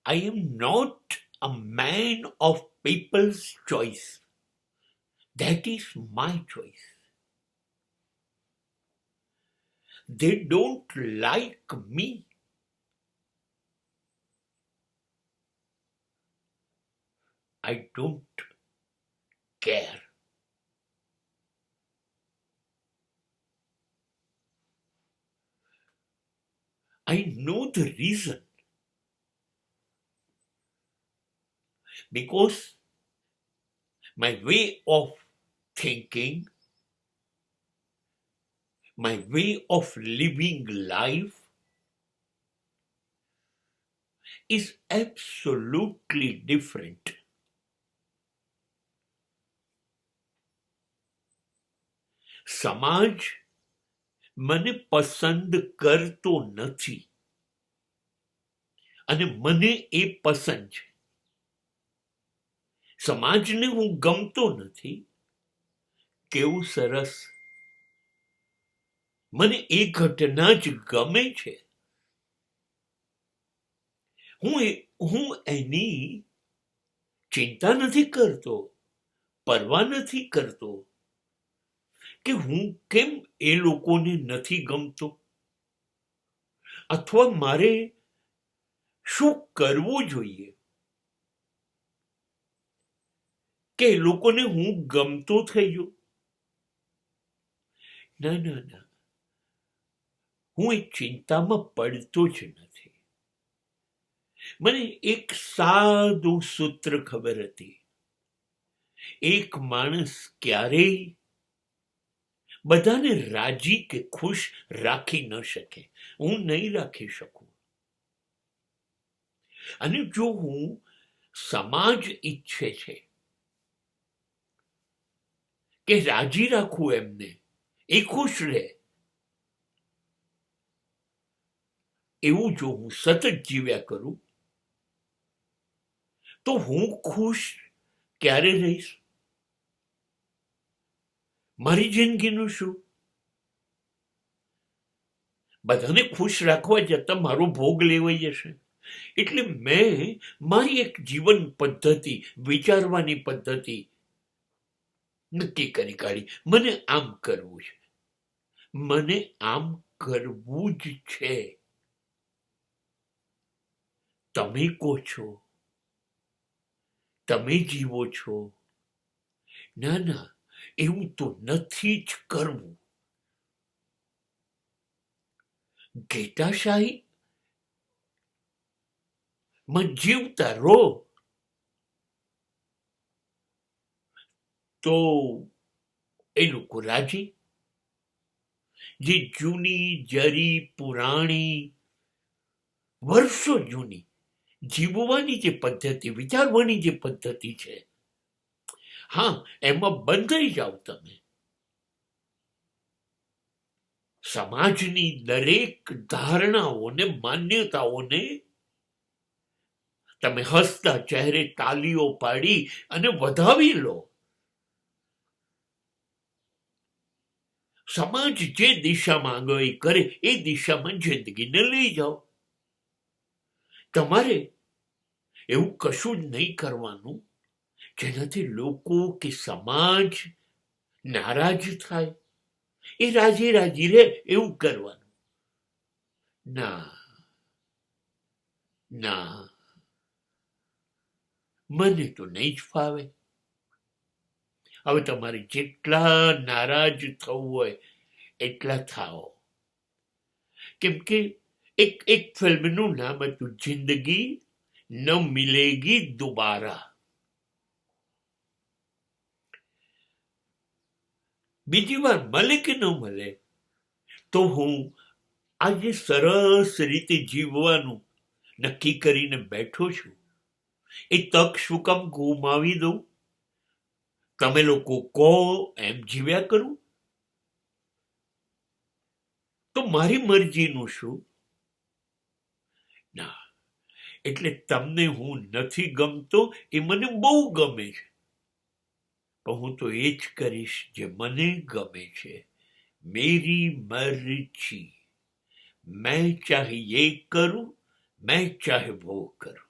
I am not a man of people's choice. That is my choice. They don't like me. I don't care. I know the reason. Because my way of thinking, my way of living life is absolutely different. સમાજ મને પસંદ કરતો નથી અને મને એ પસંદ છે. સમાજને હું ગમતો નથી. કેવું સરસ. મને એ ઘટના જ ગમે છે. હું એની ચિંતા નથી કરતો, પરવા નથી કરતો કે હું કેમ એ લોકોને નથી ગમતો અથવા મારે શું કરવું જોઈએ કે એ લોકોને હું ગમતો થઈ ગયો. ના ના ના, હું એ ચિંતામાં પડતો જ નથી. મને એક સાદું સૂત્ર ખબર હતી. એક માણસ ક્યારેય બધાને રાજી કે ખુશ રાખી ન શકે. હું નહીં રાખી શકું. અને જો હું સમાજ ઈચ્છે છે કે રાજી રાખું એમને, એ ખુશ રહે, એવું જો હું સતત જીવ્યા કરું તો હું ખુશ ક્યારે રહીશ? મારી જિંદગીનું શું? બધાને ખુશ રાખવા જતાં મારો ભોગ લેવાઈ જશે. એટલે મેં મારી એક જીવન પદ્ધતિ, વિચારવાની પદ્ધતિ નક્કી કરી કાઢી. મને આમ કરવું છે, મને આમ કરવું જ છે. તમે કહો છો, તમે જીવો છો. ના ના, એવું તો નથી જ કરવું. ઘેટાશાહી માં જીવતા રહો તો એ લોકો રાજી. જે જૂની જરી પુરાણી વર્ષો જૂની જીવવાની જે પદ્ધતિ, વિચારવાની જે પદ્ધતિ છે, હા, એમાં બંધાઈ જાઓ તમે. સમાજની દરેક ધારણાઓને, માન્યતાઓને તમે હસતા ચહેરે તાલીઓ પાડી અને વધાવી લો. સમાજ જે દિશામાં આગળ કરે એ દિશામાં જિંદગીને લઈ જાઓ. તમારે એવું કશું જ નહીં કરવાનું જેનાથી લોકો કે સમાજ નારાજ થાય. એ રાજી રાજી રહે એવું કરવાનું. ના ના, મને તો નહીં જ ફાવે. હવે તમારે જેટલા નારાજ થવું હોય એટલા થાઓ. કેમ કે એક ફિલ્મનું નામ હતું, જિંદગી ન મિલેગી દોબારા. બીજી વાર મળે કે ન મળે તો હું આજે સરસ રીતે જીવવાનું નક્કી કરીને બેઠો છું. એ તક શું કામ ગુમાવી દઉં? તમે લોકો કહો એમ જીવ્યા કરું તો મારી મરજીનું શું? ના, એટલે તમને હું નથી ગમતો એ મને બહુ ગમે છે, પણ હું તો એ જ કરીશ જે મને ગમે છે. મેરી મરજી. मैं चाहे ये करूं, मैं चाहे वो करूं.